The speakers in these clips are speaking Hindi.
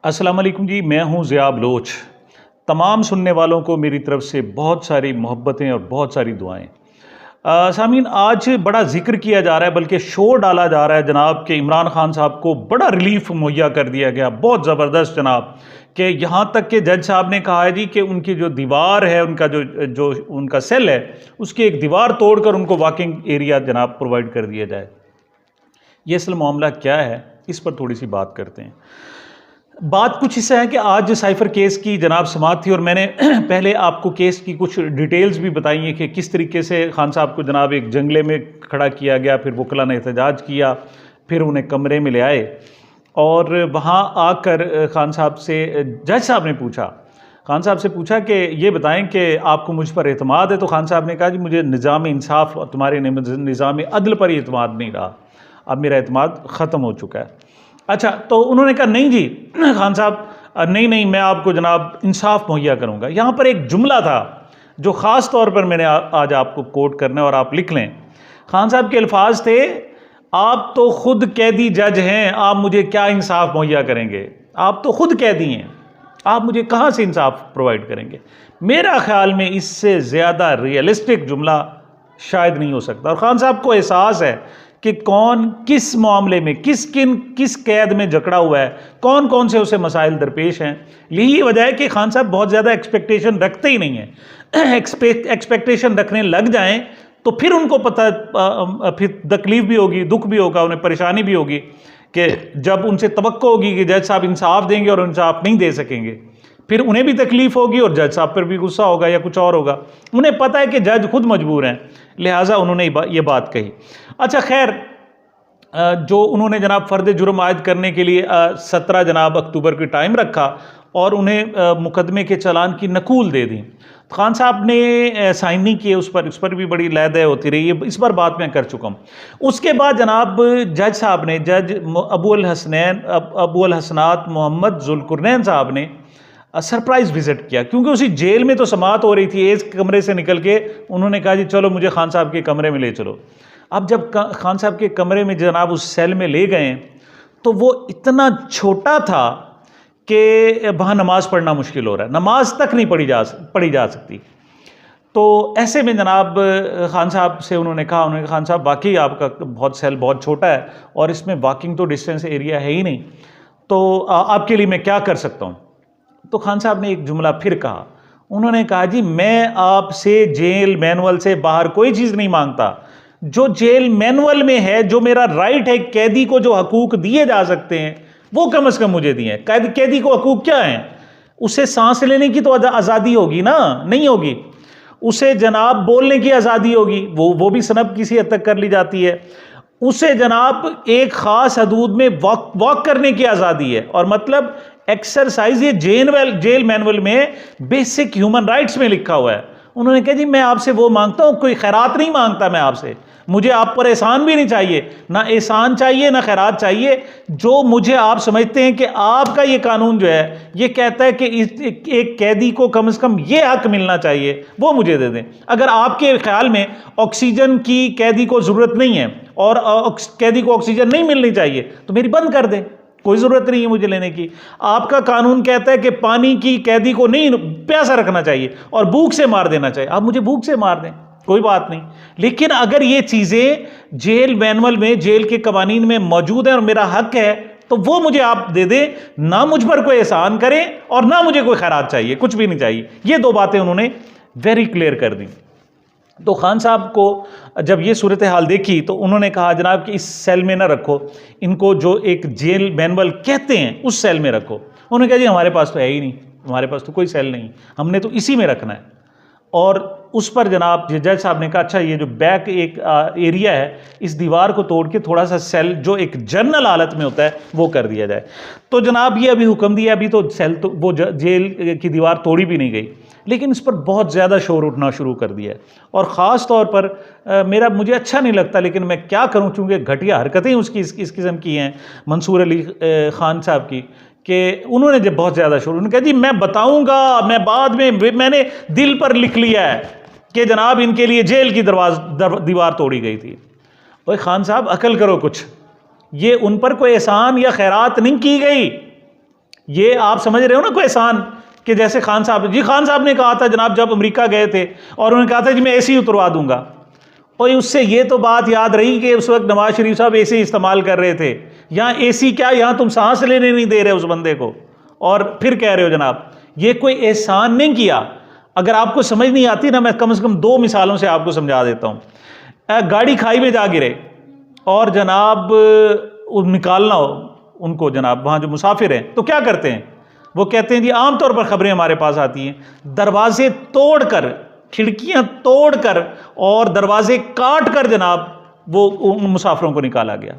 अस्सलाम वालेकुम जी, मैं हूं ज़िया बलोच। तमाम सुनने वालों को मेरी तरफ से बहुत सारी मोहब्बतें और बहुत सारी दुआएं। सामीन, आज बड़ा जिक्र किया जा रहा है, बल्कि शोर डाला जा रहा है जनाब कि इमरान खान साहब को बड़ा रिलीफ मुहैया कर दिया गया, बहुत ज़बरदस्त जनाब। कि यहाँ तक कि जज साहब ने कहा है जी कि उनकी जो दीवार है, उनका जो जो उनका सेल है, उसकी एक दीवार तोड़कर उनको वॉकिंग एरिया जनाब प्रोवाइड कर दिया जाए। ये असल मामला क्या है, इस पर थोड़ी सी बात करते हैं। बात कुछ इससे है कि आज साइफर केस की जनाब समाअत थी और मैंने पहले आपको केस की कुछ डिटेल्स भी बताई हैं कि किस तरीके से खान साहब को जनाब एक जंगले में खड़ा किया गया, फिर वकला ने एहतजाज किया, फिर उन्हें कमरे में ले आए और वहाँ आकर खान साहब से जज साहब ने पूछा, खान साहब से पूछा कि ये बताएं कि आपको मुझ पर एतमाद है। तो खान साहब ने कहा जी मुझे निज़ाम इंसाफ और तुम्हारे निज़ाम अदल पर ही एतमाद नहीं रहा, अब मेरा एतमाद ख़त्म हो चुका है। अच्छा, तो उन्होंने कहा नहीं जी खान साहब, नहीं नहीं, मैं आपको जनाब इंसाफ मुहैया करूँगा। यहाँ पर एक जुमला था जो ख़ास तौर पर मैंने आज आपको कोट करना है और आप लिख लें। खान साहब के अल्फाज थे, आप तो खुद कैदी जज हैं, आप मुझे क्या इंसाफ मुहैया करेंगे? आप तो खुद कैदी हैं, आप मुझे कहाँ से इंसाफ प्रोवाइड करेंगे? मेरा ख्याल में इससे ज़्यादा रियलिस्टिक जुमला शायद नहीं हो सकता। और खान साहब को एहसास है कि कौन किस मामले में किस कैद में जकड़ा हुआ है, कौन कौन से उसे मसाइल दरपेश हैं। यही वजह है कि खान साहब बहुत ज़्यादा एक्सपेक्टेशन रखते ही नहीं हैं। एक्सपेक्टेशन रखने लग जाएं तो फिर उनको पता, फिर तकलीफ भी होगी, दुख भी होगा, उन्हें परेशानी भी होगी कि जब उनसे तवक्को होगी कि जज साहब इंसाफ देंगे और इंसाफ नहीं दे सकेंगे, फिर उन्हें भी तकलीफ होगी और जज साहब पर भी गुस्सा होगा या कुछ और होगा। उन्हें पता है कि जज खुद मजबूर हैं, लिहाजा उन्होंने ये बात कही। अच्छा खैर, जो उन्होंने जनाब फ़र्द जुर्म आयद करने के लिए 17 जनाब अक्टूबर की टाइम रखा और उन्हें मुकदमे के चालान की नकूल दे दी। खान साहब ने साइन नहीं किए उस पर भी बड़ी लहदय होती रही है, इस पर बात मैं कर चुका हूँ। उसके बाद जनाब जज साहब ने, जज अबू अल हसनात मोहम्मद जुल्कुरनैन साहब ने सरप्राइज़ विज़िट किया, क्योंकि उसी जेल में तो समाअत हो रही थी। एक कमरे से निकल के उन्होंने कहा जी चलो मुझे खान साहब के कमरे में ले चलो। अब जब खान साहब के कमरे में जनाब उस सेल में ले गए तो वो इतना छोटा था कि वहाँ नमाज़ पढ़ना मुश्किल हो रहा है, नमाज तक नहीं पढ़ी जा सकती। तो ऐसे में जनाब खान साहब से उन्होंने कहा खान साहब वाकई आपका सेल बहुत छोटा है और इसमें वॉकिंग तो डिस्टेंस एरिया है ही नहीं, तो आपके लिए मैं क्या कर सकता हूँ? तो खान साहब ने एक जुमला फिर कहा, उन्होंने कहा जी मैं आपसे जेल मैनुअल से बाहर कोई चीज़ नहीं मांगता। जो जेल मैनुअल में है, जो मेरा राइट है, कैदी को जो हकूक दिए जा सकते हैं वो कम से कम मुझे दिए हैं। कैदी को हकूक क्या है? उसे सांस लेने की तो आज़ादी होगी ना, नहीं होगी। उसे जनाब बोलने की आज़ादी होगी, वो भी सनब किसी हद तक कर ली जाती है। उसे जनाब एक ख़ास हदूद में वॉक करने की आज़ादी है। और मतलब एक्सरसाइज ये जेल मैनुअल में बेसिक ह्यूमन राइट्स में लिखा हुआ है। उन्होंने कहा जी मैं आपसे वो मांगता हूँ, कोई खैरात नहीं मांगता मैं आपसे, मुझे आप पर एहसान भी नहीं चाहिए, ना एहसान चाहिए ना खैरात चाहिए। जो मुझे आप समझते हैं कि आपका ये कानून जो है ये कहता है कि एक कैदी को कम से कम ये हक मिलना चाहिए, वो मुझे दे दें। अगर आपके ख्याल में ऑक्सीजन की कैदी को ज़रूरत नहीं है और कैदी को ऑक्सीजन नहीं मिलनी चाहिए तो मेरी बंद कर दें, कोई ज़रूरत नहीं है मुझे लेने की। आपका कानून कहता है कि पानी की कैदी को नहीं प्यासा रखना चाहिए और भूख से मार देना चाहिए, आप मुझे भूख से मार दें, कोई बात नहीं। लेकिन अगर ये चीज़ें जेल मैनुअल में, जेल के कवानीन में मौजूद हैं और मेरा हक है तो वो मुझे आप दे दें, ना मुझ पर कोई एहसान करें और ना मुझे कोई खैरात चाहिए, कुछ भी नहीं चाहिए। ये दो बातें उन्होंने वेरी क्लियर कर दी। तो खान साहब को जब ये सूरत हाल देखी तो उन्होंने कहा जनाब कि इस सेल में ना रखो, इनको जो एक जेल मैनुअल कहते हैं उस सेल में रखो। उन्होंने कहा जी हमारे पास तो है ही नहीं, हमारे पास तो कोई सेल नहीं, हमने तो इसी में रखना है। और उस पर जनाब जज साहब ने कहा अच्छा ये जो बैक एक एरिया है, इस दीवार को तोड़ के थोड़ा सा सेल जो एक जनरल हालत में होता है वो कर दिया जाए। तो जनाब ये अभी हुक्म दिया, अभी तो सेल तो वो जेल की दीवार तोड़ी भी नहीं गई, लेकिन इस पर बहुत ज़्यादा शोर उठना शुरू कर दिया है। और ख़ास तौर पर मुझे अच्छा नहीं लगता, लेकिन मैं क्या करूं, चूँकि घटिया हरकतें उसकी इस किस्म की हैं मंसूर अली ख़ान साहब की, कि उन्होंने जब बहुत ज़्यादा शोर, उन्होंने कहा जी मैं बताऊंगा, मैं बाद में, मैंने दिल पर लिख लिया है कि जनाब इनके लिए जेल की दीवार तोड़ी गई थी। भाई खान साहब अकल करो कुछ, ये उन पर कोई एहसान या खैरात नहीं की गई, ये आप समझ रहे हो ना कोई एहसान, कि जैसे खान साहब ने कहा था जनाब जब अमेरिका गए थे और उन्होंने कहा था जी मैं एसी उतरवा दूंगा, और उससे ये तो बात याद रही कि उस वक्त नवाज शरीफ साहब एसी इस्तेमाल कर रहे थे। यहाँ एसी क्या, यहाँ तुम सांस लेने नहीं दे रहे उस बंदे को, और फिर कह रहे हो जनाब ये कोई एहसान नहीं किया। अगर आपको समझ नहीं आती ना, मैं कम से कम 2 मिसालों से आपको समझा देता हूँ। गाड़ी खाई में जा गिरे और जनाब निकालना हो उनको, जनाब वहाँ जो मुसाफिर हैं तो क्या करते हैं, वो कहते हैं जी आमतौर पर खबरें हमारे पास आती हैं दरवाजे तोड़कर, खिड़कियां तोड़कर और दरवाजे काट कर जनाब वो उन मुसाफिरों को निकाला गया।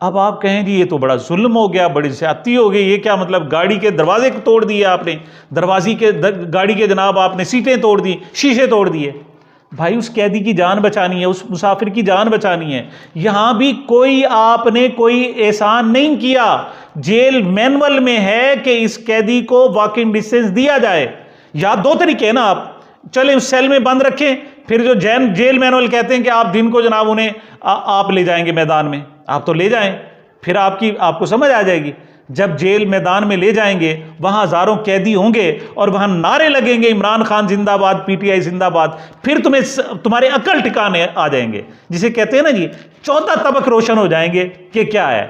अब आप कहें जी ये तो बड़ा जुल्म हो गया, बड़ी ज्यादती हो गई, ये क्या मतलब गाड़ी के दरवाजे को तोड़ दिए आपने, गाड़ी के जनाब आपने सीटें तोड़ दी, शीशे तोड़ दिए। भाई उस कैदी की जान बचानी है, उस मुसाफिर की जान बचानी है। यहां भी कोई आपने कोई एहसान नहीं किया। जेल मैनुअल में है कि इस कैदी को वॉकिंग डिस्टेंस दिया जाए, या 2 तरीके हैं ना, आप चले उस सेल में बंद रखें, फिर जो जेल मैनुअल कहते हैं कि आप दिन को जनाब उन्हें आप ले जाएंगे मैदान में, आप तो ले जाएं, फिर आपको समझ आ जाएगी। जब जेल मैदान में ले जाएंगे वहां हजारों कैदी होंगे और वहां नारे लगेंगे इमरान खान जिंदाबाद, पीटीआई जिंदाबाद, फिर तुम्हारे अकल ठिकाने आ जाएंगे, जिसे कहते हैं ना जी 14 तबक रोशन हो जाएंगे कि क्या है।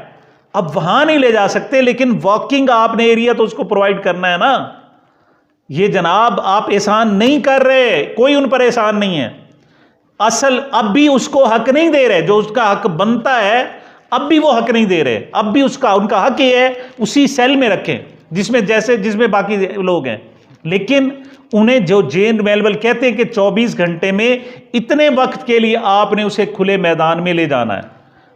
अब वहां नहीं ले जा सकते, लेकिन वॉकिंग आपने एरिया तो उसको प्रोवाइड करना है ना। ये जनाब आप एहसान नहीं कर रहे, कोई उन पर एहसान नहीं है। असल अब भी उसको हक नहीं दे रहे, जो उसका हक बनता है अब भी वो हक नहीं दे रहे। अब भी उनका हक ये है उसी सेल में रखें जिसमें बाकी लोग हैं, लेकिन उन्हें जो जेल मैनुअल कहते हैं कि 24 घंटे में इतने वक्त के लिए आपने उसे खुले मैदान में ले जाना है,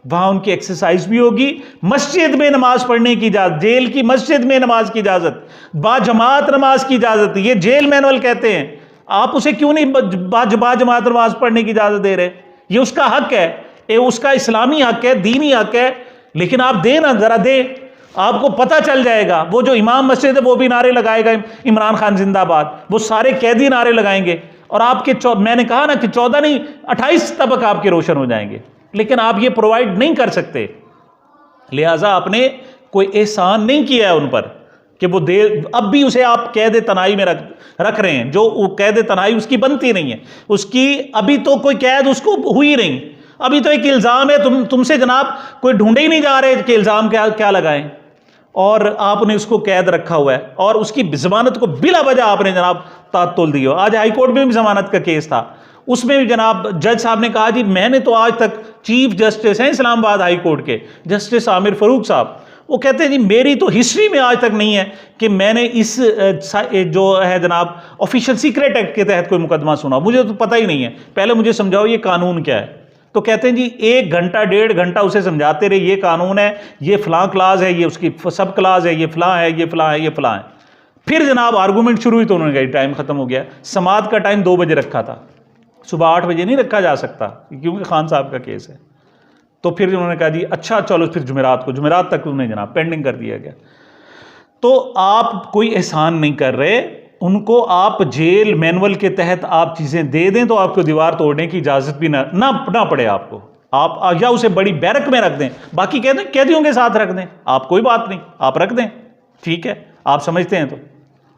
वहां उनकी एक्सरसाइज भी होगी, मस्जिद में नमाज पढ़ने की इजाजत, जेल की मस्जिद में नमाज की इजाजत, बाजमात नमाज की इजाजत, ये जेल मैनुअल कहते हैं। आप उसे क्यों नहीं बाजमात नमाज पढ़ने की इजाजत दे रहे? ये उसका हक है, ये उसका इस्लामी हक है, दीनी हक है, लेकिन आप दे ना, जरा दे, आपको पता चल जाएगा। वो जो इमाम मस्जिद है वो भी नारे लगाएगा इमरान खान जिंदाबाद, वो सारे कैदी नारे लगाएंगे, और आपके मैंने कहा ना कि 14 नहीं 28 तबक आपके रोशन हो जाएंगे, लेकिन आप ये प्रोवाइड नहीं कर सकते। लिहाजा आपने कोई एहसान नहीं किया है उन पर कि वो दे, अब भी उसे आप कैद तनाई में रख रहे हैं, जो वो कैद तनाई उसकी बनती नहीं है, उसकी अभी तो कोई कैद उसको हुई नहीं, अभी तो एक इल्ज़ाम है, तुमसे जनाब कोई ढूंढे ही नहीं जा रहे कि इल्ज़ाम क्या लगाएं, और आपने उसको कैद रखा हुआ है, और उसकी जमानत को बिला वजह आपने जनाब तात्तुल दी हो। आज हाई कोर्ट में भी जमानत का केस था, उसमें भी जनाब जज साहब ने कहा जी मैंने तो आज तक, चीफ जस्टिस हैं इस्लामाबाद हाई कोर्ट के जस्टिस आमिर फरूक साहब, वो कहते हैं जी मेरी तो हिस्ट्री में आज तक नहीं है कि मैंने इस जो है जनाब ऑफिशियल सीक्रेट एक्ट के तहत कोई मुकदमा सुना, मुझे तो पता ही नहीं है, पहले मुझे समझाओ ये कानून क्या है। तो कहते हैं जी 1 घंटा 1.5 घंटा उसे समझाते रहे, ये कानून है, ये फलां क्लाज है, ये उसकी सब क्लाज है, ये फलां है, ये फलां है, ये फलां है। फिर जनाब आर्गूमेंट शुरू हुई तो उन्होंने कहा टाइम खत्म हो गया। समाअत का टाइम 2 बजे रखा था, सुबह 8 बजे नहीं रखा जा सकता क्योंकि खान साहब का केस है। तो फिर उन्होंने कहा जी अच्छा चलो, फिर जुमेरात तक उन्हें जनाब पेंडिंग कर दिया गया। तो आप कोई एहसान नहीं कर रहे, उनको आप जेल मैनुअल के तहत आप चीज़ें दे दें तो आपको दीवार तोड़ने की इजाज़त भी ना पड़े आपको, आप या उसे बड़ी बैरक में रख दें, बाकी कैदियों के साथ रख दें, आप कोई बात नहीं, आप रख दें, ठीक है, आप समझते हैं। तो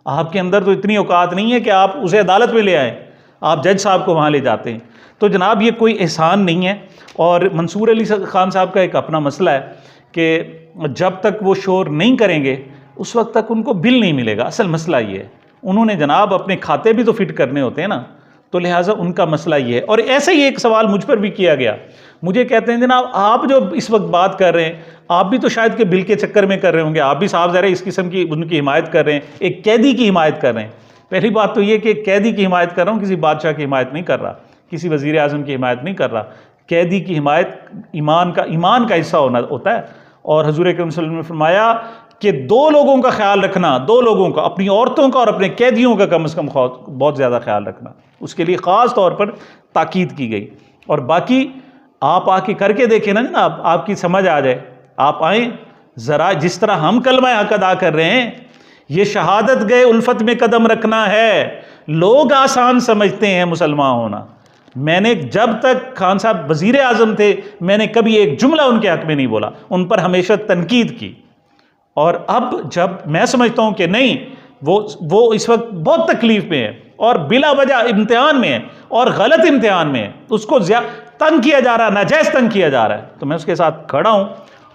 आपके अंदर तो इतनी औकात नहीं है कि आप उसे अदालत में ले आएँ, आप जज साहब को वहाँ ले जाते हैं। तो जनाब ये कोई एहसान नहीं है। और मंसूर अली खान साहब का एक अपना मसला है कि जब तक वो शोर नहीं करेंगे उस वक्त तक उनको बिल नहीं मिलेगा। असल मसला ये है, उन्होंने जनाब अपने खाते भी तो फिट करने होते हैं ना, तो लिहाजा उनका मसला ये है। और ऐसे ही एक सवाल मुझ पर भी किया गया, मुझे कहते हैं जनाब आप जो इस वक्त बात कर रहे हैं, आप भी तो शायद के बिल के चक्कर में कर रहे होंगे, आप भी साहब ज़रा इस किस्म की उनकी हिमायत कर रहे हैं, एक कैदी की हिमायत कर रहे हैं। पहली बात तो ये कि कैदी की हिमायत कर रहा हूँ, किसी बादशाह की हिमायत नहीं कर रहा, किसी वज़ीर आज़म की हिमायत नहीं कर रहा। कैदी की हिमायत ईमान का हिस्सा होता है। और हजूर अकरम सल्लल्लाहु अलैहि वसल्लम ने फरमाया कि 2 लोगों का ख्याल रखना, 2 लोगों का, अपनी औरतों का और अपने कैदियों का कम से कम बहुत ज़्यादा ख्याल रखना, उसके लिए ख़ास तौर पर ताकीद की गई। और बाकी आप आके करके देखें ना जनाब, आपकी समझ आ जाए, आप आएँ ज़रा, जिस तरह हम कलमा हक अदा कर रहे हैं, ये शहादत गए उल्फत में कदम रखना है। लोग आसान समझते हैं मुसलमान होना। मैंने जब तक खान साहब वज़ीर आज़म थे, मैंने कभी एक जुमला उनके हक में नहीं बोला, उन पर हमेशा तनकीद की। और अब जब मैं समझता हूँ कि नहीं, वो इस वक्त बहुत तकलीफ में है और बिला वजह इम्तिहान में है और गलत इम्तिहान में है, उसको तंग किया जा रहा है, नाजायज़ तंग किया जा रहा है, तो मैं उसके साथ खड़ा हूँ।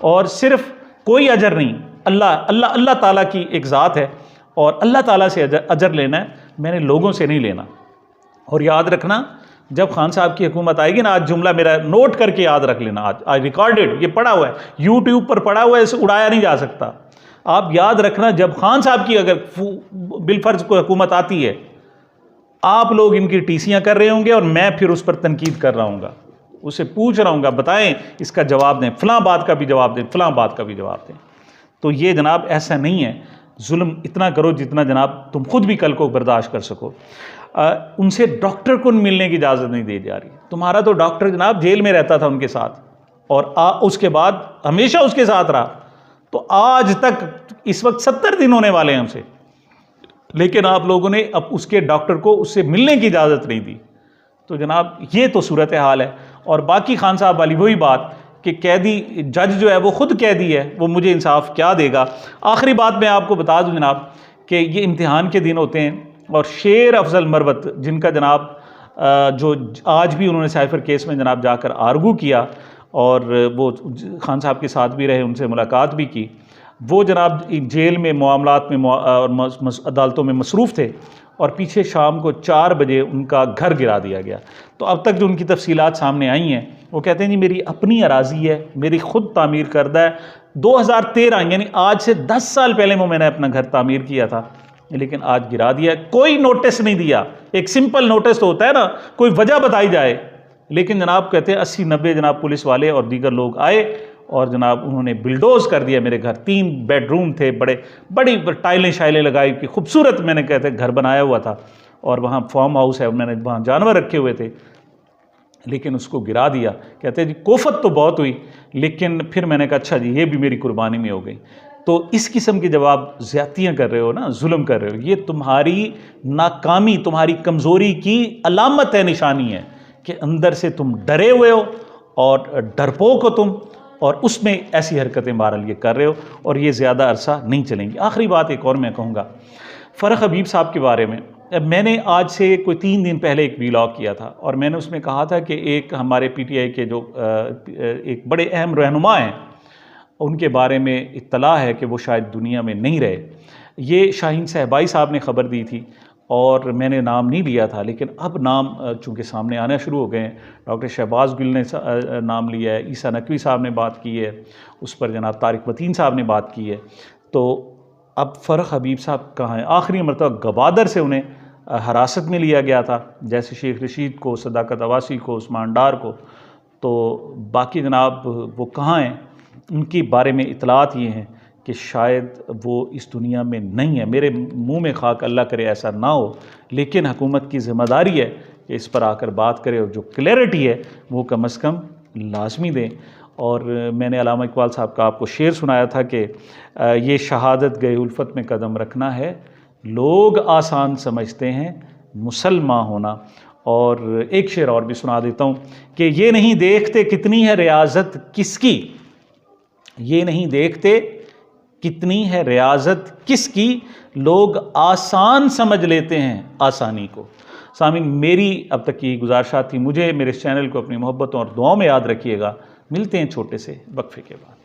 और सिर्फ कोई अजर नहीं, अल्लाह ताला की एक ज़ात है और अल्लाह ताला से अजर लेना है, मैंने लोगों से नहीं लेना। और याद रखना, जब खान साहब की हुकूमत आएगी ना, आज जुमला मेरा नोट करके याद रख लेना, आज रिकॉर्डेड, ये पड़ा हुआ है, यूट्यूब पर पड़ा हुआ है, इसे उड़ाया नहीं जा सकता। आप याद रखना, जब खान साहब की अगर बिलफर्ज को हुकूमत आती है, आप लोग इनकी टीसियां कर रहे होंगे और मैं फिर उस पर तनकीद कर रहा हूँगा, उसे पूछ रहा हूँगा, बताएं, इसका जवाब दें, फलां बात का भी जवाब दें, फलां बात का भी जवाब दें। तो ये जनाब ऐसा नहीं है, जुल्म इतना करो जितना जनाब तुम खुद भी कल को बर्दाश्त कर सको। उनसे डॉक्टर को मिलने की इजाज़त नहीं दी जा रही। तुम्हारा तो डॉक्टर जनाब जेल में रहता था उनके साथ और उसके बाद हमेशा उसके साथ रहा, तो आज तक इस वक्त 70 दिन होने वाले हैं हमसे, लेकिन आप लोगों ने अब उसके डॉक्टर को उससे मिलने की इजाज़त नहीं दी। तो जनाब ये तो सूरत हाल है। और बाकी खान साहब वाली वही बात कि कैदी, जज जो है वो खुद कैदी है, वो मुझे इंसाफ क्या देगा। आखिरी बात मैं आपको बता दूं जनाब कि ये इम्तिहान के दिन होते हैं और शेर अफजल मरवत, जिनका जनाब जो आज भी उन्होंने साइफर केस में जनाब जाकर आर्गू किया और वो खान साहब के साथ भी रहे, उनसे मुलाकात भी की, वो जनाब जेल में मामलात में और अदालतों में मसरूफ़ थे और पीछे शाम को 4 बजे उनका घर गिरा दिया गया। तो अब तक जो उनकी तफसीलात सामने आई हैं, वो कहते हैं जी मेरी अपनी अराज़ी है, मेरी ख़ुद तामीर करदा है, 2013 यानी आज से 10 साल पहले वो मैंने अपना घर तामीर किया था, लेकिन आज गिरा दिया। कोई नोटिस नहीं दिया, एक सिंपल नोटिस तो होता है ना, कोई वजह बताई जाए, लेकिन जनाब कहते हैं 80-90 जनाब पुलिस वाले और दीगर लोग आए और जनाब उन्होंने बिल्डोज कर दिया मेरे घर। 3 बेडरूम थे, बड़ी टाइलें शाइलें लगाई कि खूबसूरत, मैंने कहते घर बनाया हुआ था और वहाँ फार्म हाउस है, मैंने वहाँ जानवर रखे हुए थे, लेकिन उसको गिरा दिया। कहते हैं जी कोफत तो बहुत हुई, लेकिन फिर मैंने कहा अच्छा जी ये भी मेरी कुर्बानी में हो गई। तो इस किस्म की जब आप ज़्यादतियाँ कर रहे हो ना, जुल्म कर रहे हो, ये तुम्हारी नाकामी, तुम्हारी कमज़ोरी की अलामत है, निशानी है कि अंदर से तुम डरे हुए हो और डरपोक हो तुम, और उसमें ऐसी हरकतें बहरहाल ये कर रहे हो और ये ज़्यादा अरसा नहीं चलेंगी। आखिरी बात एक और मैं कहूँगा फ़र्रुख हबीब साहब के बारे में। मैंने आज से कोई 3 दिन पहले एक व्लॉग किया था और मैंने उसमें कहा था कि एक हमारे PTI के जो एक बड़े अहम रहनुमा हैं, उनके बारे में इत्तला है कि वो शायद दुनिया में नहीं रहे। ये शाहीन सहबाई साहब ने ख़बर दी थी और मैंने नाम नहीं लिया था, लेकिन अब नाम चूँकि सामने आना शुरू हो गए हैं। डॉक्टर शहबाज गिल ने नाम लिया है, ईसा नकवी साहब ने बात की है, उस पर जनाब तारिक मतीन साहब ने बात की है। तो अब फ़र्रुख हबीब साहब कहाँ हैं? आखिरी मरतबा गवादर से उन्हें हिरासत में लिया गया था, जैसे शेख रशीद को, सदाकत अवासी को, उस्मान डार को। तो बाकी जनाब वो कहाँ हैं? उनके बारे में इतलात ये हैं कि शायद वो इस दुनिया में नहीं है। मेरे मुंह में खाक, अल्लाह करे ऐसा ना हो, लेकिन हुकूमत की ज़िम्मेदारी है कि इस पर आकर बात करे और जो क्लैरिटी है वो कम अज़ कम लाजमी दें। और मैंने अल्लामा इकबाल साहब का आपको शेर सुनाया था कि ये शहादत गए उल्फत में कदम रखना है, लोग आसान समझते हैं मुसलमान होना। और एक शेर और भी सुना देता हूँ कि ये नहीं देखते कितनी है रियाजत किसकी, ये नहीं देखते कितनी है रियाजत किसकी, लोग आसान समझ लेते हैं आसानी को। सामीन, मेरी अब तक की गुजारिशात थी। मुझे, मेरे चैनल को अपनी मोहब्बतों और दुआओं में याद रखिएगा। मिलते हैं छोटे से वक्फे के बाद।